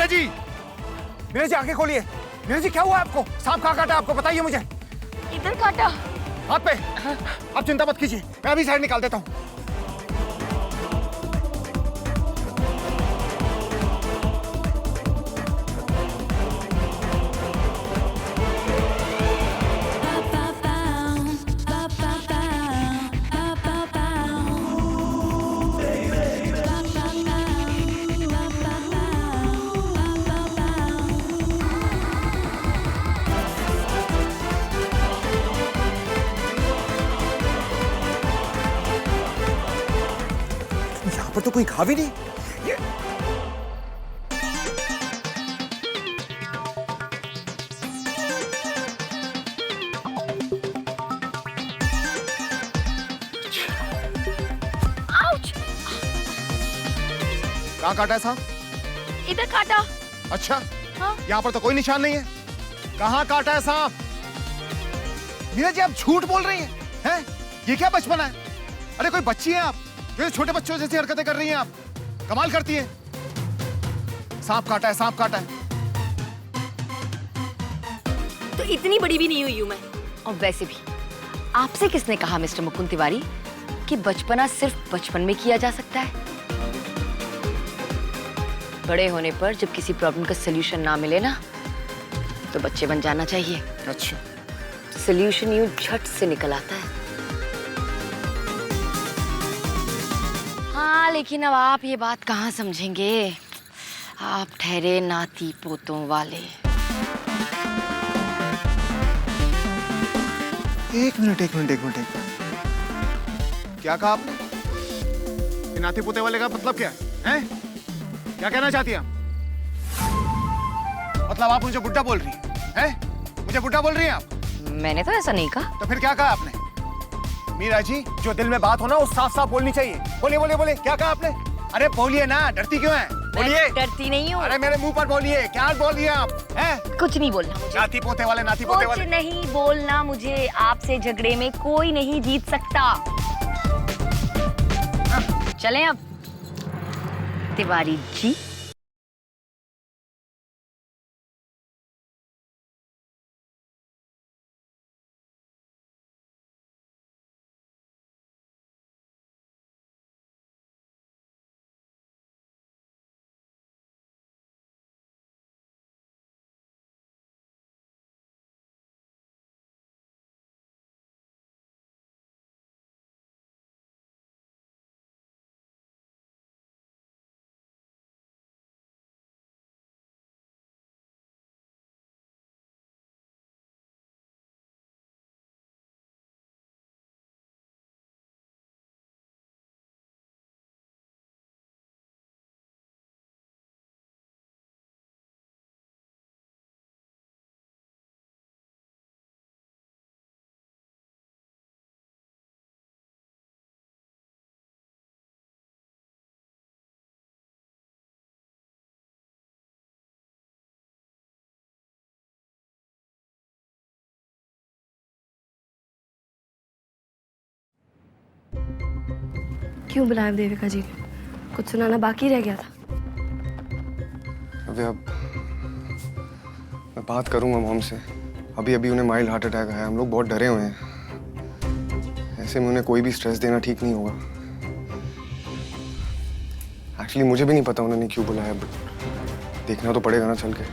जी, मीरा जी आंखें खोलिए। मीरा जी क्या हुआ आपको? सांप कहाँ काटा आपको, बताइए मुझे। इधर काटा। हाथ पे। आप चिंता मत कीजिए, मैं अभी साइड निकाल देता हूँ। यहाँ पर तो कोई घाव ही नहीं। ये आउच! कहाँ काटा है सांप? इधर काटा। अच्छा, हाँ? यहाँ पर तो कोई निशान नहीं है। कहाँ काटा है सांप? मीरा जी आप झूठ बोल रही हैं? हैं? ये क्या बचपना है? अरे कोई बच्ची हैं आप? ये छोटे बच्चों जैसी हरकतें कर रही हैं आप। कमाल करती हैं। सांप काटा है, सांप काटा है। तो इतनी बड़ी भी नहीं हुई हूँ मैं। और वैसे भी आपसे किसने कहा मिस्टर मुकुंद तिवारी कि बचपना सिर्फ बचपन में किया जा सकता है? बड़े होने पर जब किसी प्रॉब्लम का सलूशन ना मिले ना, तो बच्चे बन जाना चाहिए। अच्छा, सलूशन यूं झट से निकल आता है। हाँ, लेकिन अब आप ये बात कहाँ समझेंगे? आप ठहरे नाती पोतों वाले। एक मिनट। क्या कहा आपने? ये नाती पोते वाले का मतलब क्या है? हैं? क्या कहना चाहती हैं आप? मतलब आप मुझे बुड्ढा बोल रही हैं? मुझे बुड्ढा बोल रही हैं आप? मैंने तो ऐसा नहीं कहा। तो फिर क्या कहा आपने? मीरा जी, जो दिल में बात हो ना वो साफ साफ बोलनी चाहिए। बोलिए, क्या कहा आपने? अरे बोलिए ना, डरती क्यों हैं? बोलिए। मैं डरती नहीं हूँ। अरे मेरे मुंह पर बोलिए, क्या बोलिए आप? हैं? कुछ नहीं बोलना मुझे। नाती पोते वाले। कुछ नहीं बोलना मुझे। आपसे झगड़े में कोई नहीं जीत सकता। चलें अब तिवारी जी। क्यों बुलाया देविका जी ने? कुछ सुनाना बाकी रह गया था। अभी अब मैं बात करूंगा मॉम से। अभी उन्हें माइल्ड हार्ट अटैक आया। हम लोग बहुत डरे हुए हैं। ऐसे में उन्हें कोई भी स्ट्रेस देना ठीक नहीं होगा। एक्चुअली मुझे भी नहीं पता उन्होंने क्यों बुलाया, बट देखना तो पड़ेगा ना चल के।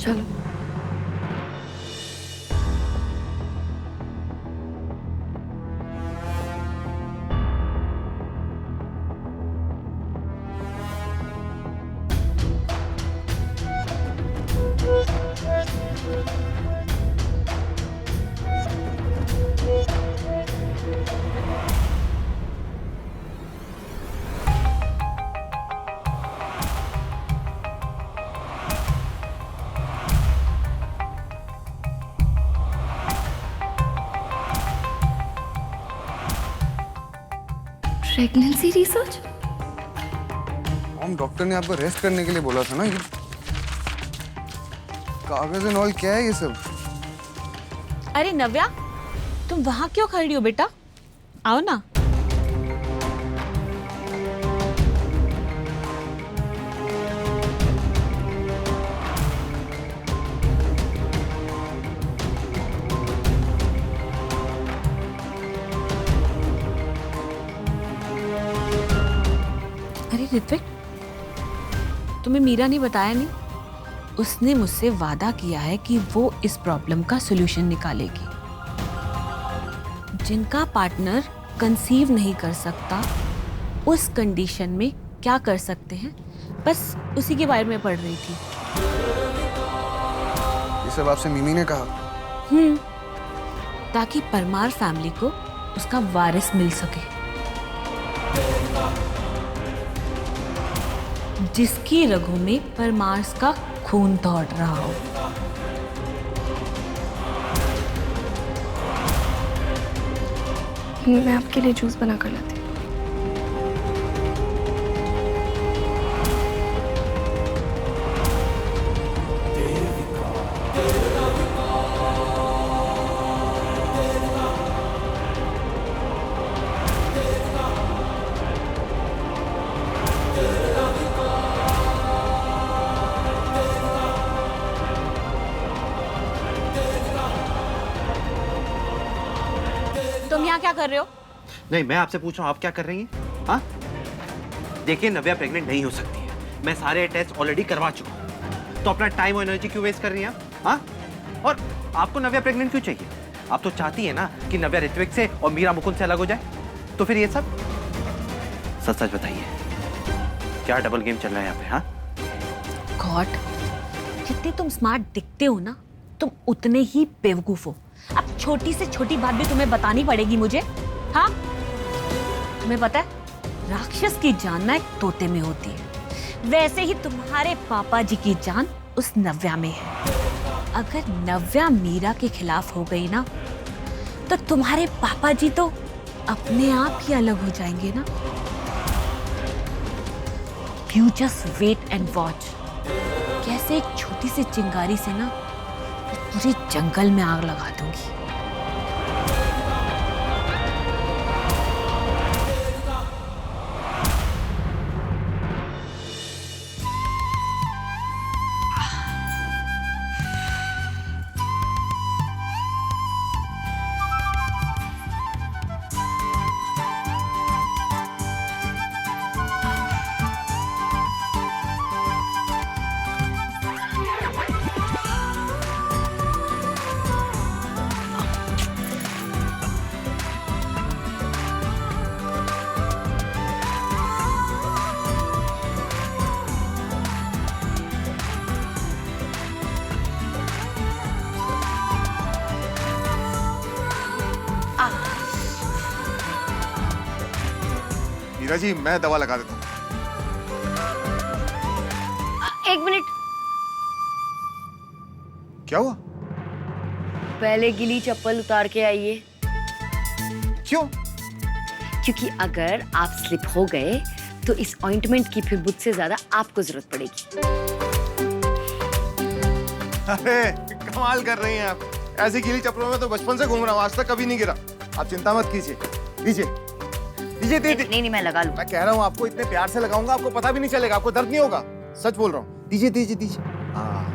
चलो। Pregnancy research? मॉम, डॉक्टर ने आपको रेस्ट करने के लिए बोला था ना। ये कागज एंड ऑल क्या है ये सब? अरे नव्या, तुम वहां क्यों खड़ी हो बेटा? आओ ना। ऋत्विक, तुम्हें मीरा ने बताया नहीं? उसने मुझसे वादा किया है कि वो इस प्रॉब्लम का सॉल्यूशन निकालेगी। जिनका पार्टनर कंसीव नहीं कर सकता, उस कंडीशन में क्या कर सकते हैं, बस उसी के बारे में पढ़ रही थी। ये सब आपसे मिमी ने कहा? ताकि परमार फैमिली को उसका वारिस मिल सके, जिसकी रगों में परमार्स का खून दौड़ रहा हो। मैं आपके लिए जूस बना कर लाती हूँ। तुम यहाँ क्या कर रहे हो? नहीं, मैं आपसे पूछ रहा हूँ आप क्या कर रही हैं? हाँ? देखिए, नव्या प्रेग्नेंट नहीं हो सकती है। मैं सारे टेस्ट ऑलरेडी करवा चुका हूँ। तो अपना टाइम और एनर्जी क्यों वेस्ट कर रही हैं आप? हाँ? और आपको नव्या प्रेग्नेंट क्यों चाहिए? आप तो चाहती है ना कि नव्या ऋत्विक से और मीरा मुकुंद से अलग हो जाए। तो फिर ये सब सच सच बताइए, क्या डबल गेम चल रहा है यहाँ पे? हाँ? गॉड, जितने तुम स्मार्ट दिखते हो ना, तुम उतने ही बेवकूफ हो। अब छोटी से छोटी बात भी तुम्हें बतानी पड़ेगी मुझे? हाँ, तुम्हें पता है राक्षस की जान ना एक तोते में होती है, वैसे ही तुम्हारे पापा जी की जान उस नव्या में है। अगर नव्या मीरा के खिलाफ हो गई ना, तो तुम्हारे पापा जी तो अपने आप ही अलग हो जाएंगे ना। You just wait and watch, कैसे एक छोटी सी चिंगारी से ना पूरे जंगल में आग लगा दूंगी। मीरा जी, मैं दवा लगा देता हूँ। एक मिनट, क्या हुआ? पहले गिली चप्पल उतार के आइए। क्यों? क्योंकि अगर आप स्लिप हो गए तो इस ऑइंटमेंट की फिर मुझसे ज्यादा आपको जरूरत पड़ेगी। अरे कमाल कर रही हैं आप। ऐसी गीली चप्पलों में तो बचपन से घूम रहा हूँ, आज तक कभी नहीं गिरा। आप चिंता मत कीजिए। दीजिए दीजिए दीजिए। नहीं, मैं लगा लूँ। मैं कह रहा हूँ आपको, इतने प्यार से लगाऊंगा आपको पता भी नहीं चलेगा, आपको दर्द नहीं होगा। सच बोल रहा हूँ। दीजिए दीजिए दीजिए। हाँ।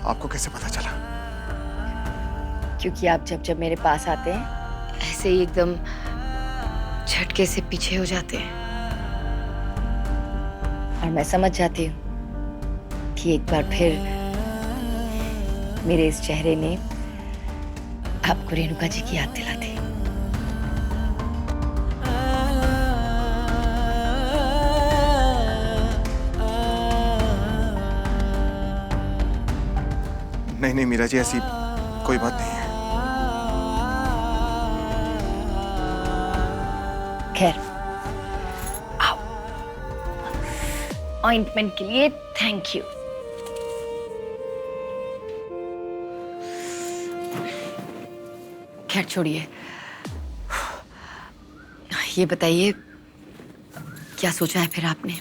आपको कैसे पता चला? क्योंकि आप जब जब मेरे पास आते हैं ऐसे ही एकदम झटके से पीछे हो जाते हैं और मैं समझ जाती हूँ कि एक बार फिर मेरे इस चेहरे ने आपको रेणुका जी की याद दिला दी। नहीं नहीं मीरा जी, ऐसी कोई बात नहीं है। खैर, आओ। ऑइंटमेंट के लिए थैंक यू। खैर छोड़िए, ये बताइए क्या सोचा है फिर आपने?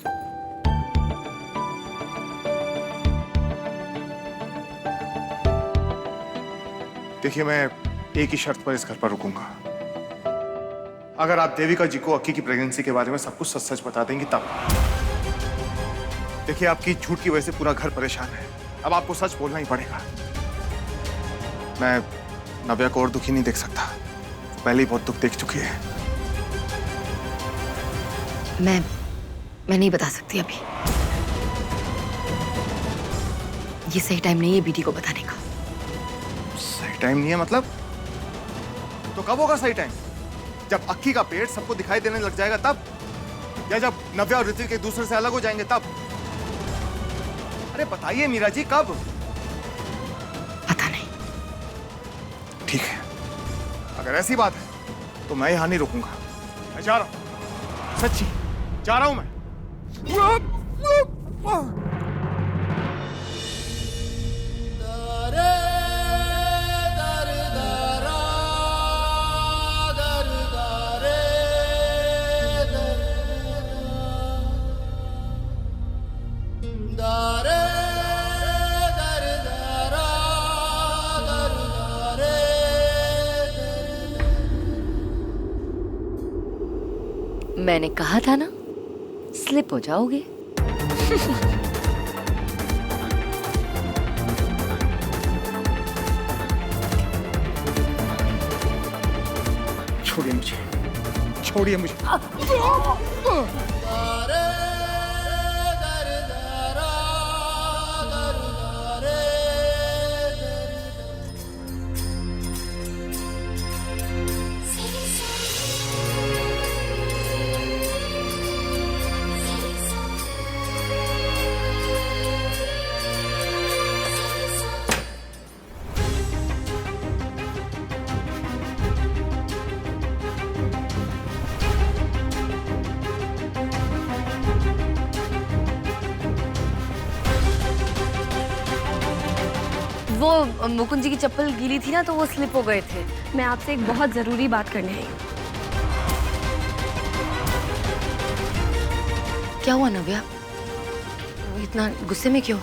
देखिए, मैं एक ही शर्त पर इस घर पर रुकूंगा। अगर आप देविका जी को अक्की की प्रेगनेंसी के बारे में सब कुछ सच सच बता देंगी तब। देखिए, आपकी झूठ की वजह से पूरा घर परेशान है। अब आपको सच बोलना ही पड़ेगा। मैं नव्या को और दुखी नहीं देख सकता। पहले ही बहुत दुख देख चुकी है। मैं नहीं बता सकती अभी। ये सही टाइम नहीं है बीटी को बताने का। सही टाइम नहीं है मतलब? तो कब होगा सही टाइम? जब अक्की का पेट सबको दिखाई देने लग जाएगा तब? या जब नव्या और ऋतिक एक दूसरे से अलग हो जाएंगे तब? अरे बताइए मीरा जी, कब? पता नहीं। ठीक है, अगर ऐसी बात है तो मैं यहां नहीं रुकूंगा। मैं जा रहा हूं, सच्ची जा रहा हूं मैं। मैंने कहा था ना, स्लिप हो जाओगे। छोड़िए मुझे, छोड़िए मुझे। वो मुकुंद जी की चप्पल गीली थी ना, तो वो स्लिप हो गए थे। मैं आपसे एक बहुत जरूरी बात करने आई हूँ। क्या हुआ नव्या? इतना गुस्से में क्यों?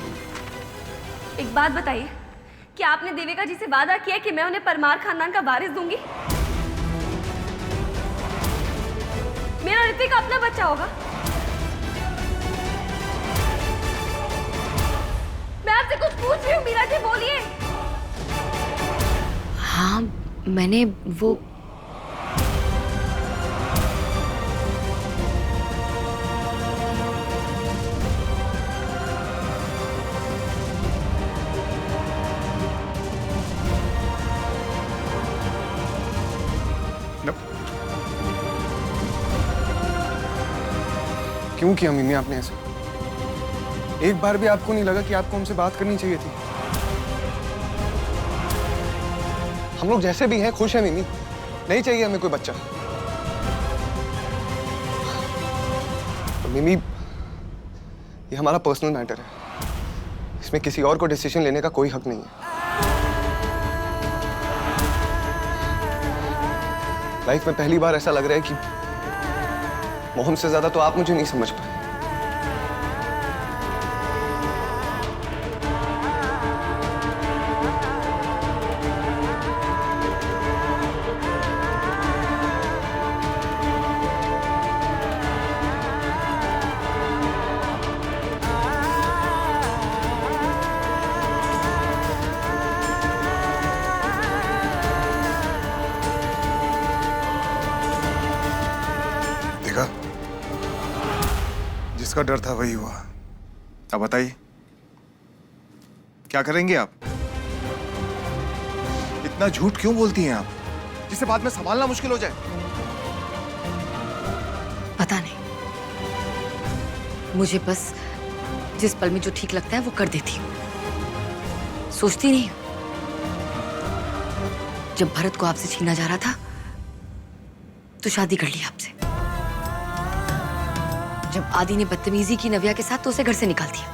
एक बात बताइए, क्या आपने देविका जी से वादा किया कि मैं उन्हें परमार खानदान का वारिस दूंगी? मेरा ऋतिक का अपना बच्चा होगा। मैं आपसे कुछ पूछ रही हूँ मीरा जी, बोलिए। हाँ, मैंने वो क्यों किया मिमी आपने ऐसे? एक बार भी आपको नहीं लगा कि आपको हमसे बात करनी चाहिए थी? हम लोग जैसे भी हैं खुश हैं मिमी, नहीं चाहिए हमें कोई बच्चा। तो मिमी, ये हमारा पर्सनल मैटर है, इसमें किसी और को डिसीजन लेने का कोई हक नहीं है। लाइफ में पहली बार ऐसा लग रहा है कि मोहन से ज्यादा तो आप मुझे नहीं समझ पाए। जिसका डर था वही हुआ। अब बताइए क्या करेंगे आप? इतना झूठ क्यों बोलती हैं आप, जिसे बाद में संभालना मुश्किल हो जाए? पता नहीं, मुझे बस जिस पल में जो ठीक लगता है वो कर देती हूँ, सोचती नहीं हूँ। जब भरत को आपसे छीना जा रहा था तो शादी कर ली आपसे। जब आदि ने बदतमीजी की नव्या के साथ तो उसे घर से निकाल दिया।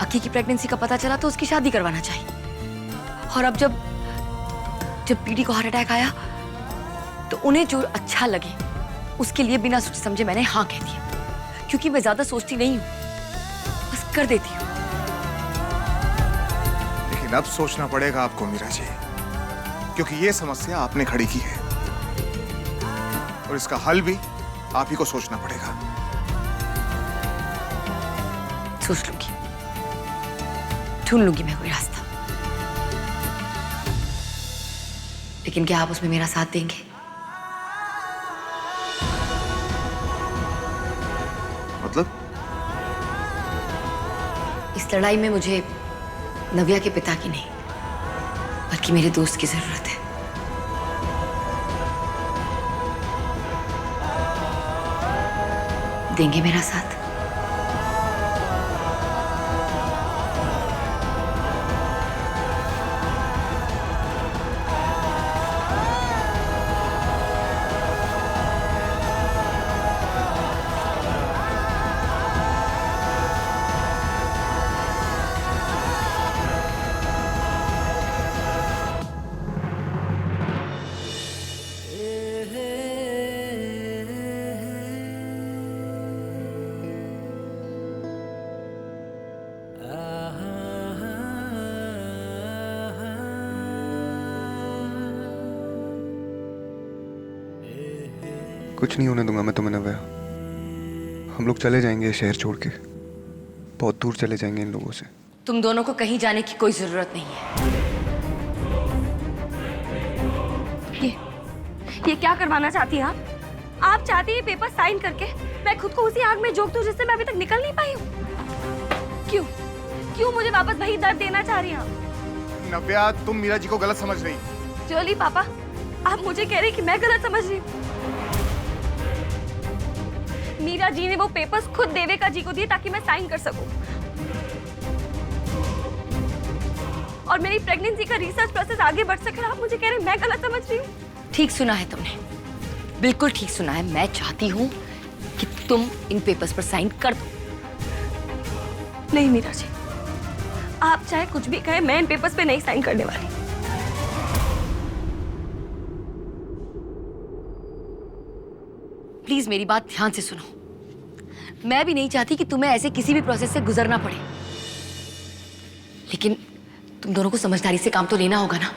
अक्की की प्रेगनेंसी का पता चला तो उसकी शादी करवाना चाहिए। और अब जब पीडी को हार्ट अटैक आया तो उन्हें जो अच्छा लगे उसके लिए बिना सोचे समझे मैंने हाँ कह दिया, क्योंकि मैं ज्यादा सोचती नहीं हूँ, बस कर देती हूँ। लेकिन अब सोचना पड़ेगा आपको मीरा जी, क्योंकि ये समस्या आपने खड़ी की है और इसका हल भी आप ही को सोचना पड़ेगा। सोच लूंगी, ढूंढ लूंगी मैं कोई रास्ता। लेकिन क्या आप उसमें मेरा साथ देंगे? मतलब? इस लड़ाई में मुझे नव्या के पिता की नहीं बल्कि मेरे दोस्त की जरूरत है। देंगे मेरा साथ? कुछ नहीं होने दूंगा मैं तुम्हें नव्या। हम लोग चले जाएंगे शहर छोड़ के, बहुत दूर चले जाएंगे इन लोगों से। तुम दोनों को कहीं जाने की कोई जरूरत नहीं है। ये क्या करवाना चाहती हैं आप? आप चाहती हैं पेपर साइन करके मैं खुद को उसी आग में झोंक दूं जिससे मैं अभी तक निकल नहीं पाई हूँ? क्यों क्यों मुझे वापस वही दर्द देना चाह रही हैं आप? नव्या, तुम मीरा जी को गलत समझ रही। चोली पापा, आप मुझे कह रहे हैं कि मैं गलत समझ रही हूँ? मीरा जी ने वो पेपर्स खुद देविका जी को दिए ताकि मैं साइन कर सकूं। और मेरी प्रेगनेंसी का रिसर्च प्रोसेस आगे बढ़ सके। आप मुझे कह रहे हैं मैं गलत समझ रही हूँ? ठीक सुना है तुमने, बिल्कुल ठीक सुना है। मैं चाहती हूँ कि तुम इन पेपर्स पर साइन कर दो। नहीं मीरा जी, आप चाहे कुछ भी कहें, मैं इन पेपर्स पे नहीं साइन करने वाली। प्लीज मेरी बात ध्यान से सुनो। मैं भी नहीं चाहती कि तुम्हें ऐसे किसी भी प्रोसेस से गुजरना पड़े, लेकिन तुम दोनों को समझदारी से काम तो लेना होगा ना।